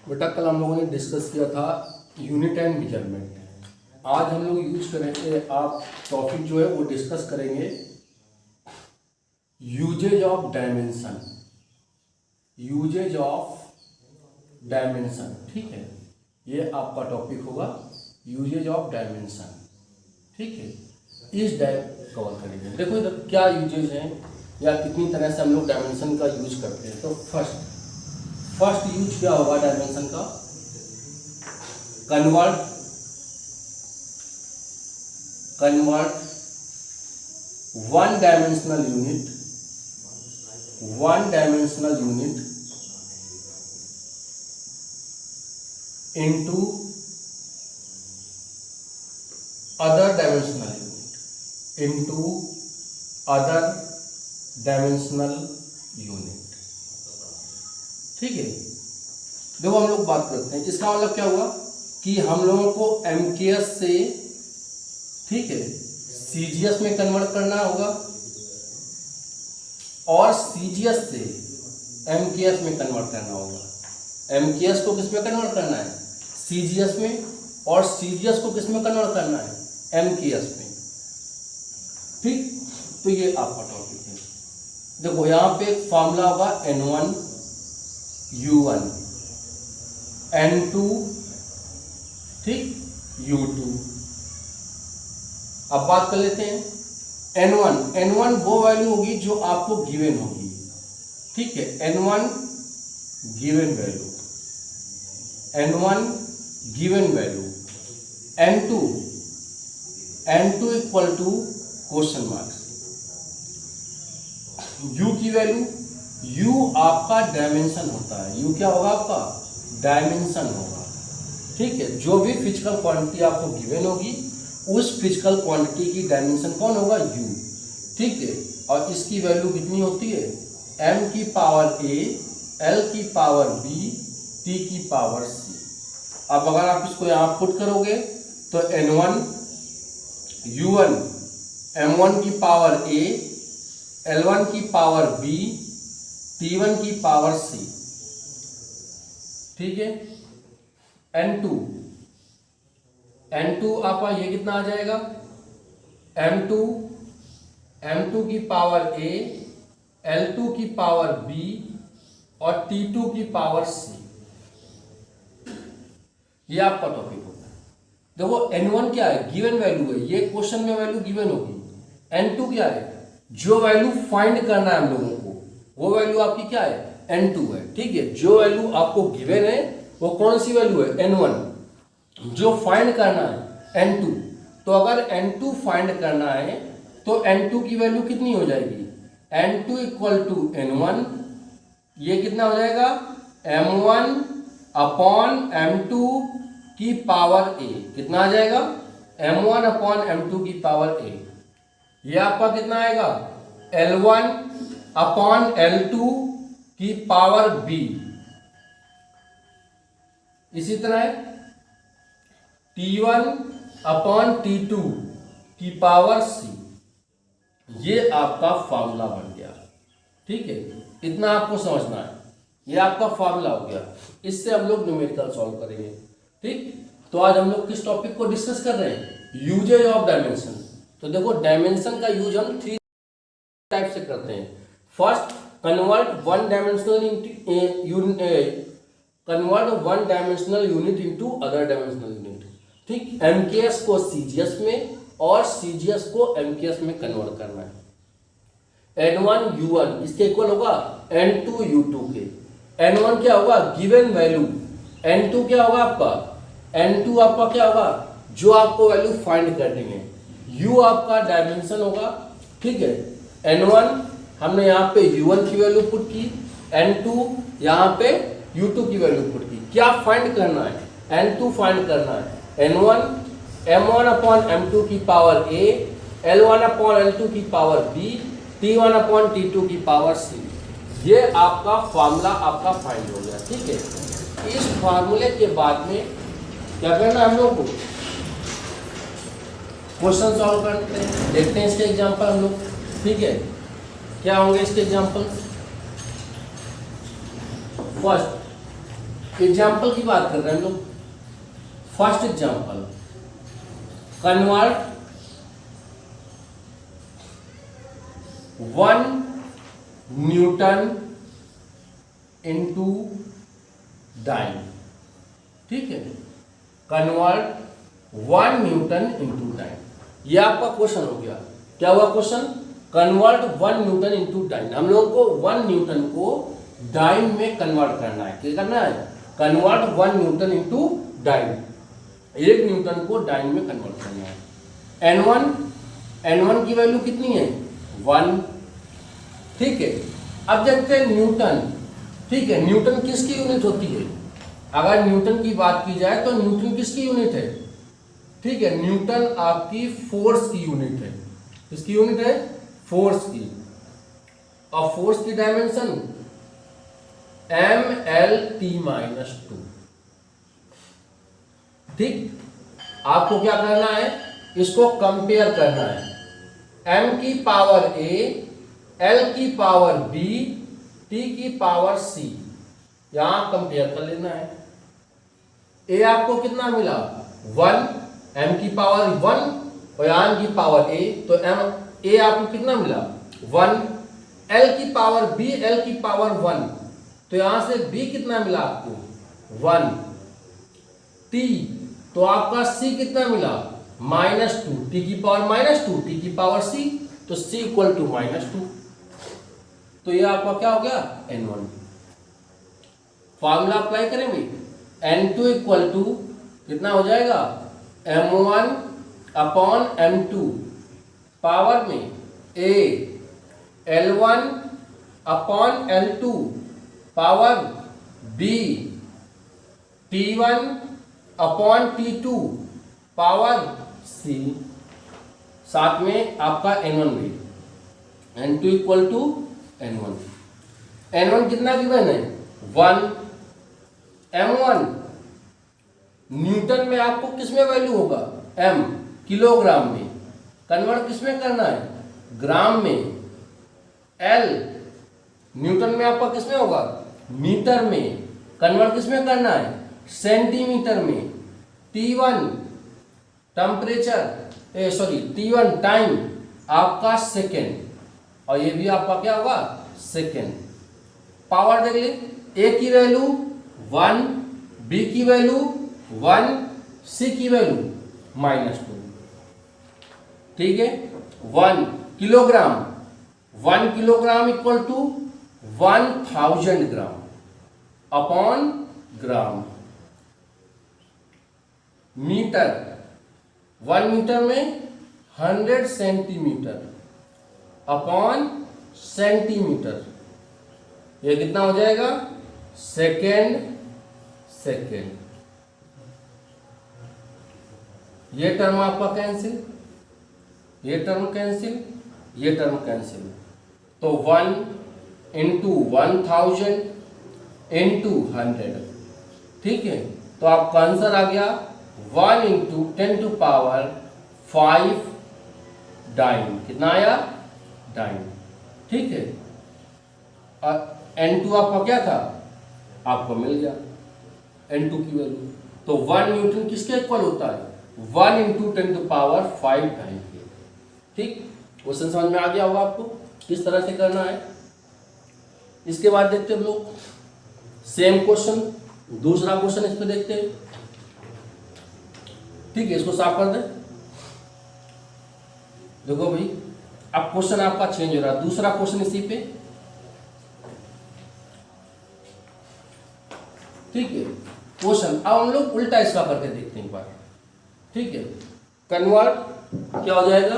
बेटा कल हम लोगों ने डिस्कस किया था यूनिट एंड मेजरमेंट। आज हम लोग यूज करेंगे, आप टॉपिक जो है वो डिस्कस करेंगे uses of dimension. Uses of dimension, ठीक है, ये आपका टॉपिक होगा यूजेज ऑफ डायमेंशन। ठीक है, इस कवर करेंगे। देखो इधर क्या यूजेज हैं या कितनी तरह से हम लोग डायमेंशन का यूज करते हैं। तो फर्स्ट यूज क्या होगा डायमेंशन का? Convert one dimensional unit into other dimensional unit. ठीक है, देखो हम लोग बात करते हैं, इसका मतलब क्या हुआ कि हम लोगों को एमकेएस से, ठीक है, सीजीएस में कन्वर्ट करना होगा और सीजीएस से एमकेएस में कन्वर्ट करना होगा। एमकेएस को किस में कन्वर्ट करना है? सीजीएस में। और सीजीएस को किस में कन्वर्ट करना है? एमकेएस में। ठीक, तो ये आपका टॉपिक है। देखो यहां पे एक फॉर्मूला होगा N1 U1 N2, ठीक, U2। अब बात कर लेते हैं N1 वो वैल्यू होगी जो आपको गिवन होगी। ठीक है, N1 given value, N2 equal to question marks. U की वैल्यू, U आपका डायमेंशन होता है। U क्या होगा? आपका डायमेंशन होगा। ठीक है, जो भी फिजिकल क्वांटिटी आपको गिवन होगी उस फिजिकल क्वांटिटी की डायमेंशन कौन होगा? U। ठीक है, और इसकी वैल्यू कितनी होती है? m की पावर a, l की पावर b, t की पावर c। अब अगर आप इसको यहां पुट करोगे तो N1 U1 M1 की पावर a, L1 की पावर b, T1 की पावर c। ठीक है, N2 आपका ये कितना आ जाएगा? M2 की पावर a, L2 की पावर b और T2 की पावर c। ये आपका टॉपिक होता है। देखो N1 क्या है? गिवन वैल्यू है, ये क्वेश्चन में वैल्यू गिवन होगी। N2 क्या है? जो वैल्यू फाइंड करना है हम लोगों को, वो वैल्यू आपकी क्या है? N2 है। ठीक है, जो वैल्यू आपको गिवन है वो कौन सी वैल्यू है? N1। जो फाइंड करना है N2। तो अगर N2 फाइंड करना है तो N2 की वैल्यू कितनी हो जाएगी? N2 equal to N1। ये कितना हो जाएगा? M1 अपॉन M2 की पावर a। कितना आ जाएगा? M1 अपॉन M2 की पावर a। ये आपका कितना आएगा? L1 अपॉन L2 की पावर b। इसी तरह T1 अपॉन T2 की पावर c। ये आपका फॉर्मूला बन गया। ठीक है, इतना आपको समझना है। ये आपका फॉर्मूला हो गया, इससे हम लोग न्यूमेरिकल सॉल्व करेंगे। ठीक, तो आज हम लोग किस टॉपिक को डिस्कस कर रहे हैं? Uses of dimension. तो देखो डायमेंशन का यूज हम 3 टाइप से करते हैं। First, convert one dimensional unit into other dimensional unit. ठीक, एमकेएस को सीजीएस में और सीजीएस को एमकेएस में कन्वर्ट करना है। N1 U1 इसके इक्वल होगा N2 U2 के। N1 क्या होगा? Given value. N2 क्या होगा आपका? N2 आपका क्या होगा? जो आपको वैल्यू फाइंड करनी है। U आपका डायमेंशन होगा। ठीक है, N1 हमने यहाँ पे U1 की वैल्यू पुट की, N2 यहाँ पे U2 की वैल्यू पुट की। क्या फाइंड करना है? N2 फाइंड करना है। N1 M1 अपॉन M2 की power a, L1 upon L2 की power b, T1 upon T2 की पावर c। ये आपका फॉर्मूला आपका फाइंड हो गया। ठीक है, इस फॉर्मूले के बाद में क्या करना है हम लोग को? क्वेश्चन सॉल्व करते हैं, देखते हैं इसके एग्जांपल हम लोग। ठीक है, क्या होंगे इसके एग्जांपल? फर्स्ट एग्जाम्पल की बात कर रहे हैं हम लोग। First example, convert 1 newton into dyne. ठीक है, कन्वर्ट 1 न्यूटन इंटू डाइन, ये आपका क्वेश्चन हो गया। क्या हुआ question? Convert 1 newton into dyne. हम लोगों को 1 न्यूटन को डाइन में कन्वर्ट करना है। क्या करना है? Convert 1 newton into dyne, 1 newton को डाइन में कन्वर्ट करना है। N1 की वैल्यू कितनी है? 1। ठीक है, अब देखते हैं न्यूटन। ठीक है, न्यूटन किसकी यूनिट होती है? अगर न्यूटन की बात की जाए तो न्यूटन किसकी यूनिट है? ठीक है, न्यूटन आपकी फोर्स की यूनिट है। किसकी यूनिट है? फोर्स की। और फोर्स की डायमेंशन mL/t-2। ठीक, आपको क्या करना है? इसको कंपेयर करना है। m की पावर a, l की पावर b, t की पावर c, यहां कंपेयर कर लेना है। a आपको कितना मिला? 1, m की पावर 1 और यहां की पावर a, तो a आपको कितना मिला? 1। l की पावर b, l की पावर 1, तो यहां से b कितना मिला आपको? 1। t, तो आपका c कितना मिला? -2। t की पावर -2, t की पावर c, तो c इक्वल टू -2। तो ये आपका क्या हो गया? N1। फॉर्मूला अप्लाई करेंगे। N2 इक्वल टू कितना हो जाएगा? M1 अपॉन M2 पावर में a, L1 upon L2 power b, T1 upon T2 power c, साथ में आपका N1 भी। N2 इक्वल टू N1 कितना गिवन है? 1। M1 न्यूटन में आपको किसमें वैल्यू होगा? m किलोग्राम में, कन्वर्ट किसमें करना है? ग्राम में। l न्यूटन में आपका किसमें होगा? मीटर में, कन्वर्ट किसमें करना है? सेंटीमीटर में। T1 टेम्परेचर, T1 टाइम आपका सेकेंड, और ये भी आपका क्या होगा? सेकेंड। पावर देख ले, a की वैल्यू 1, b की वैल्यू 1, c की वैल्यू -2। ठीक है, 1 kilogram, 1 kilogram equal to 1000 gram upon gram. Metre, 1 metre में 100 सेंटीमीटर अपॉन सेंटीमीटर, ये कितना हो जाएगा? सेकेंड। ये टर्म आपका कैंसिल, ये टर्म कैंसिल, ये टर्म कैंसिल, तो 1 इंटू 1000 इंटू 100। ठीक है, तो आपका आंसर आ गया 1 इंटू 10⁵ डाइन। कितना आया? डाइन। ठीक है, और N2 आपका क्या था? आपको मिल गया N2 की वैल्यू। तो 1 न्यूटन किसके इक्वल होता है? 1 इंटू 10⁵ डाइन के। ठीक, क्वेश्चन समझ में आ गया होगा आपको किस तरह से करना है। इसके बाद देखते हैं हम लोग सेम क्वेश्चन, दूसरा क्वेश्चन इस पे देखते हैं। ठीक है, इसको साफ कर दें। देखो भाई, अब क्वेश्चन आपका चेंज हो रहा है, दूसरा क्वेश्चन इसी पे। ठीक है, क्वेश्चन अब हम लोग उल्टा इसका करके देखते हैं एक बार। ठीक है, कन्वर्ट क्या हो जाएगा?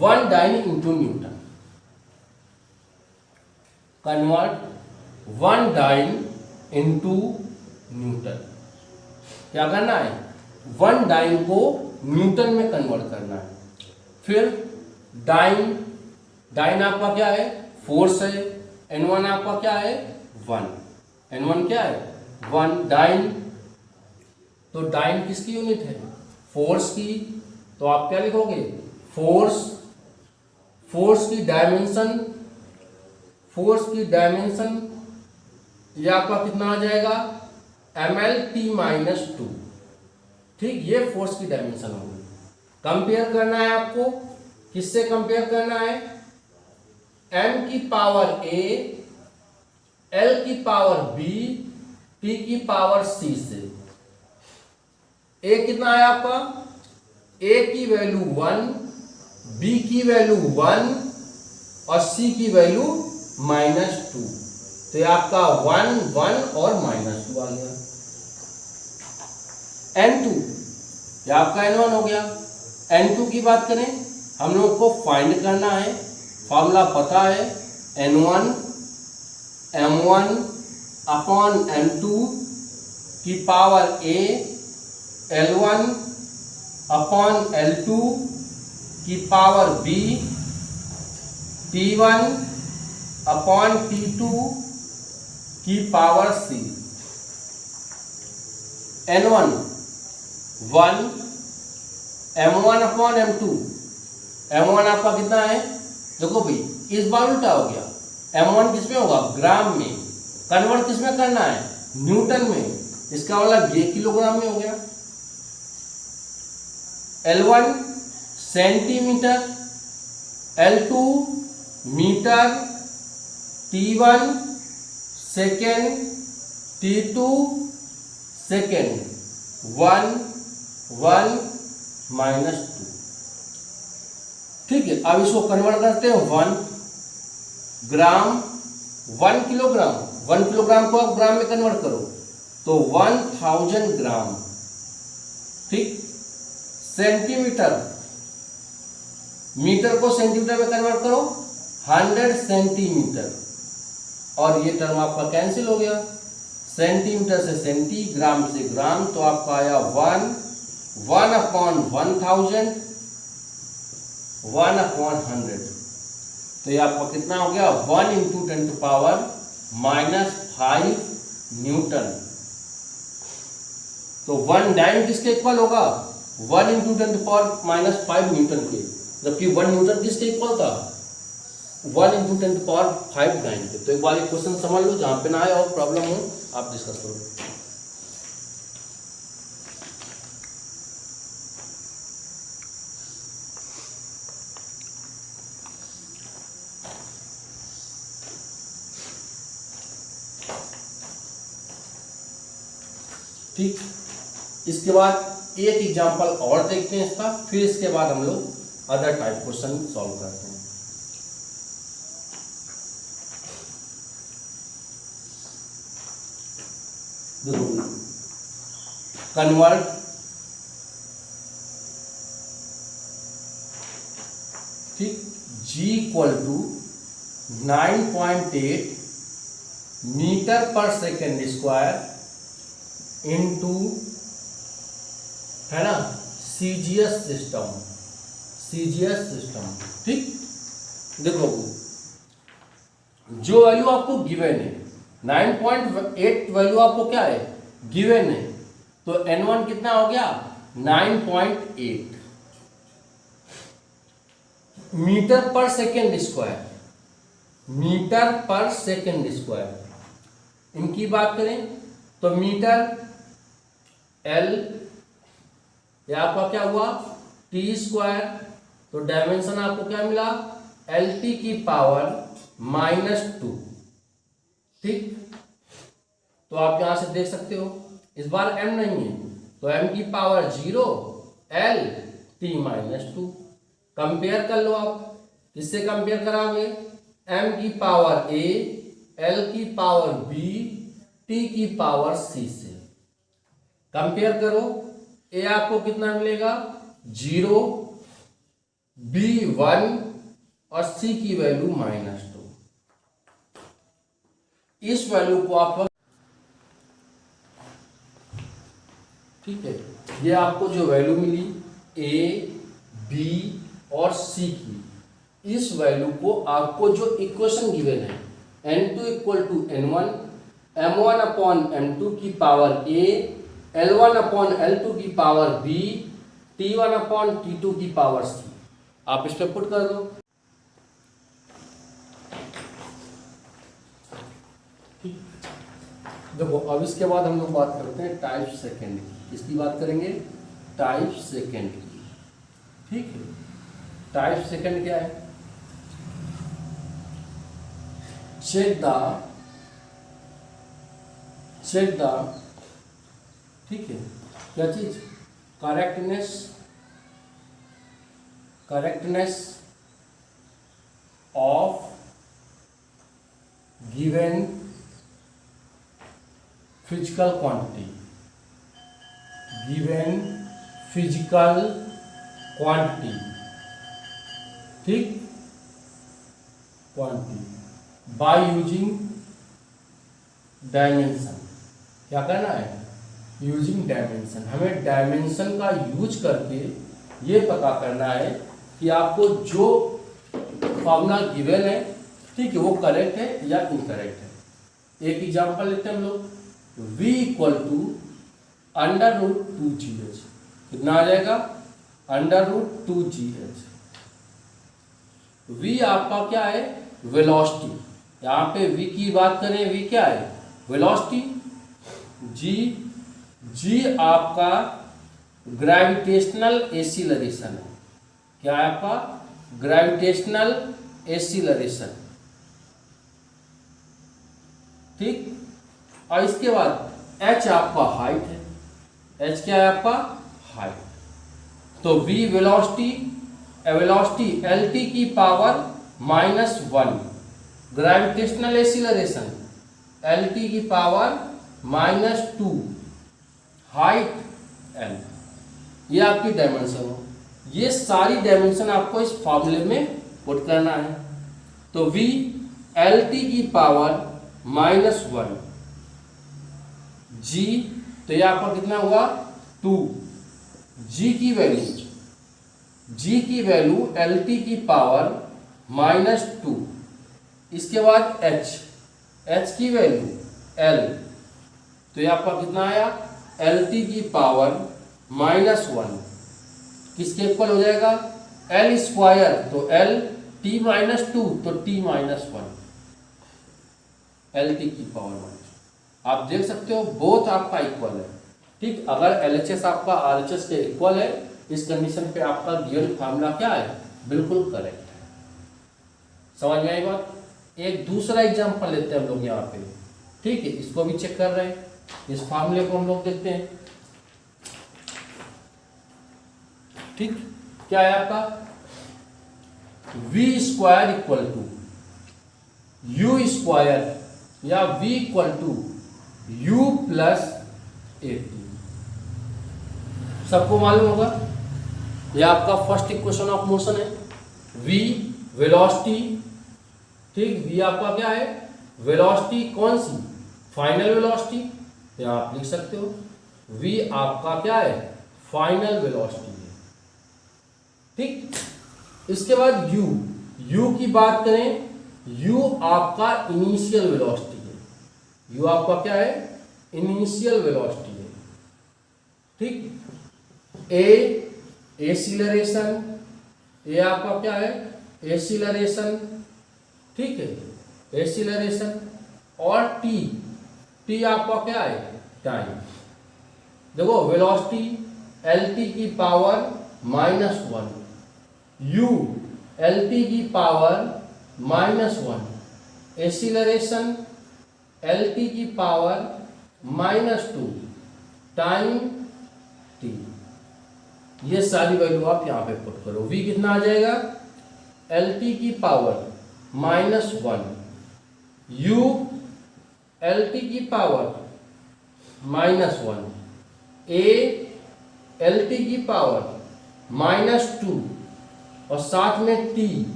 1 dyne into newton. Convert 1 dyne into newton. क्या करना है? 1 डाइन को न्यूटन में कन्वर्ट करना है। फिर डाइन आपका क्या है? फोर्स है। N1 आपका क्या है? 1। N1 क्या है? 1 डाइन। तो डाइन किसकी यूनिट है? फोर्स की। तो आप क्या लिखोगे? फोर्स की डायमेंशन, ये आपका कितना आ जाएगा? mL_t-2। ठीक, ये फोर्स की डायमेंशन होगी। कंपेयर करना है आपको, किससे कंपेयर करना है? m की पावर a, l की पावर b, t की पावर c से। a कितना है आपका? a की वैल्यू 1, b की वैल्यू 1 और c की वैल्यू -2। तो ये आपका 1 1 और -2 आ गया। n2 ये आपका n1 हो गया। n2 की बात करें, हम लोग को फाइंड करना है, फॉर्मूला पता है, n1 m1 अपॉन m2 की power a, l1 upon l2 की power b, t1 upon t2 की power c। n1 1, m1 upon m2, m1 आपका कितना है? देखो भाई, इस बार उल्टा हो गया। m1 किस में होगा? ग्राम में। कन्वर्ट किस में करना है? न्यूटन में। इसका मतलब ये किलोग्राम में हो गया। L1 centimetre, L2 metre, T1 second, T2 second, 1 1 -2। ठीक है, अब इसको कन्वर्ट करते हैं 1 ग्राम, 1 किलोग्राम। 1 किलोग्राम को आप ग्राम में कन्वर्ट करो तो 1000 ग्राम। ठीक, सेंटीमीटर, मीटर को सेंटीमीटर में कन्वर्ट करो 100 सेंटीमीटर, और ये टर्म आपका कैंसिल हो गया। सेंटीमीटर से सेंटी, ग्राम से ग्राम, तो आपका आया 1 अपॉन 1000, 1 अपॉन 100। तो ये आपका कितना हो गया? 1 × 10⁻⁻5 न्यूटन। तो 1 डाइन किसके इक्वल होगा? 1 × 10⁻5 न्यूटन के, जबकि 1 न्यूटन किसके इक्वल था? 1 × 10⁵ डाइन के। तो एक बार एक क्वेश्चन समझ लो, जहां पे ना आए और प्रॉब्लम हो आप डिस्कस करो। ठीक, इसके बाद एक एग्जांपल और देखते हैं इसका, फिर इसके बाद हम लोग अदर टाइप क्वेश्चन सॉल्व करते हैं। देखो, कन्वर्ट ठीक, G = 9.8 मीटर पर सेकेंड स्क्वायर इनटू, है ना, सीजीएस सिस्टम। ठीक, देखो जो वैल्यू आपको गिवन है 9.8 वैल्यू आपको क्या है? गिवन है। तो n1 कितना हो गया? 9.8 मीटर पर सेकेंड स्क्वायर। मीटर पर सेकेंड स्क्वायर, इनकी बात करें तो मीटर L, ये आपका क्या हुआ? t²। तो डायमेंशन आपको क्या मिला? LT की पावर -2। ठीक, तो आप यहां से देख सकते हो, इस बार m नहीं है तो m की पावर 0, L t-2। कंपेयर कर लो आप, किससे कंपेयर कराओगे? m की पावर a, L की पावर b, t की पावर c से कंपेयर करो। a आपको कितना मिलेगा? 0, b 1 और c की वैल्यू -2। इस वैल्यू को आप, ठीक है, ये आपको जो वैल्यू मिली a, b और c की, इस वैल्यू को आपको जो इक्वेशन गिवन है n2 = n1, m1 upon m2 की power a, l1 upon l2 की power b, t1 upon t2 की पावर c, आप इस पे पुट कर दो। देखो अब इसके बाद हम लोग बात करते हैं टाइप सेकंड की। किसकी बात करेंगे? टाइप सेकंड की। ठीक है, टाइप सेकंड क्या है? चेक द ठीक है, क्या चीज? Correctness of given physical quantity, ठीक, क्वांटिटी बाय यूजिंग डायमेंशन। क्या करना है? Using dimension. हमें डायमेंशन का यूज करके ये पता करना है कि आपको जो फॉर्मूला गिवन है, ठीक है, वो करेक्ट है या इनकरेक्ट है। एक एग्जांपल लेते हैं हम लोग। v equal to √2gh। कितना आ जाएगा? √2gh। v आपका क्या है? वेलोसिटी। यहाँ पे v की बात करें, v क्या है? वेलोसिटी। g आपका ग्रेविटेशनल एक्सीलरेशन है। क्या है आपका? Gravitational acceleration. ठीक, और इसके बाद h आपका हाइट है। h क्या है आपका? हाइट। तो v वेलोसिटी lt की पावर -1, ग्रेविटेशनल एक्सीलरेशन lt की पावर -2, हाइट l। ये आपकी डायमेंशन हो। ये सारी डायमेंशन आपको इस फॉर्मूले में पुट करना है। तो v lt की पावर -1 g, तो ये आपका कितना हुआ? 2। g की वैल्यू lt की पावर -2। इसके बाद h की वैल्यू l, तो ये आपका कितना आया? lt की पावर -1 किसके इक्वल हो जाएगा? l स्क्वायर, तो l t -2 तो t -1 lt की पावर -1। आप देख सकते हो बोथ आपका इक्वल है। ठीक, अगर LHS आपका RHS के इक्वल है, इस कंडीशन पे आपका गिवन फार्मूला क्या है? बिल्कुल करेक्ट है। समझ में आई बात? एक दूसरा एग्जांपल लेते हैं हम लोग यहाँ पे। ठीक है, इसको भी चेक कर रहे हैं। इस फार्मूले को हम लोग देखते हैं। ठीक, क्या है आपका? v square equal to u square या v equal to u plus 80। सबको मालूम होगा, यह आपका फर्स्ट इक्वेशन ऑफ मोशन है। v वेलोसिटी, ठीक, v आपका क्या है? वेलोसिटी। कौन सी? Final velocity. या आप लिख सकते हो v आपका क्या है? फाइनल वेलोसिटी है। ठीक, इसके बाद u की बात करें, u आपका इनिशियल वेलोसिटी है। u आपका क्या है? इनिशियल वेलोसिटी है। ठीक, एक्सीलरेशन, ए आपका क्या है? एक्सीलरेशन। ठीक है, एक्सीलरेशन। और टी आपका क्या है? टाइम। देखो वेलोसिटी lt की पावर -1, u lt की पावर -1, एक्सीलरेशन lt की पावर -2, टाइम t। ये सारी वैल्यू आप यहां पे पुट करो। v कितना आ जाएगा? lt की पावर -1, u lt की पावर -1, a lt की पावर -2 और साथ में t,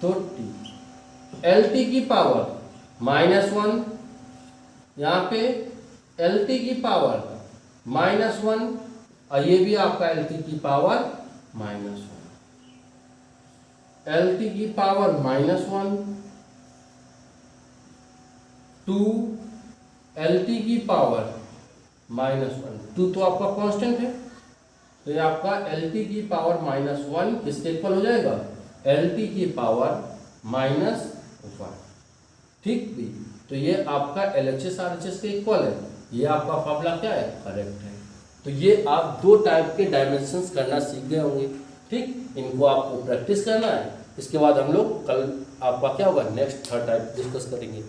तो t lt की पावर -1, यहाँ पे lt की पावर -1 और ये भी आपका lt की पावर -1, lt की पावर -1, 2 lt की पावर -1, 2 तो आपका कांस्टेंट है, तो ये आपका lt की पावर -1 किसके इक्वल हो जाएगा? lt की पावर -1। ठीक भी, तो ये आपका LHS RHS के इक्वल है। ये आपका फॉर्मूला क्या है, करेक्ट है। तो ये आप 2 टाइप के डायमेंशंस करना सीख गए होंगे। ठीक, इनको आपको प्रैक्टिस करना है। इसके बाद हम लोग कल आपका क्या होगा, नेक्स्ट 3rd टाइप डिस्कस करेंगे।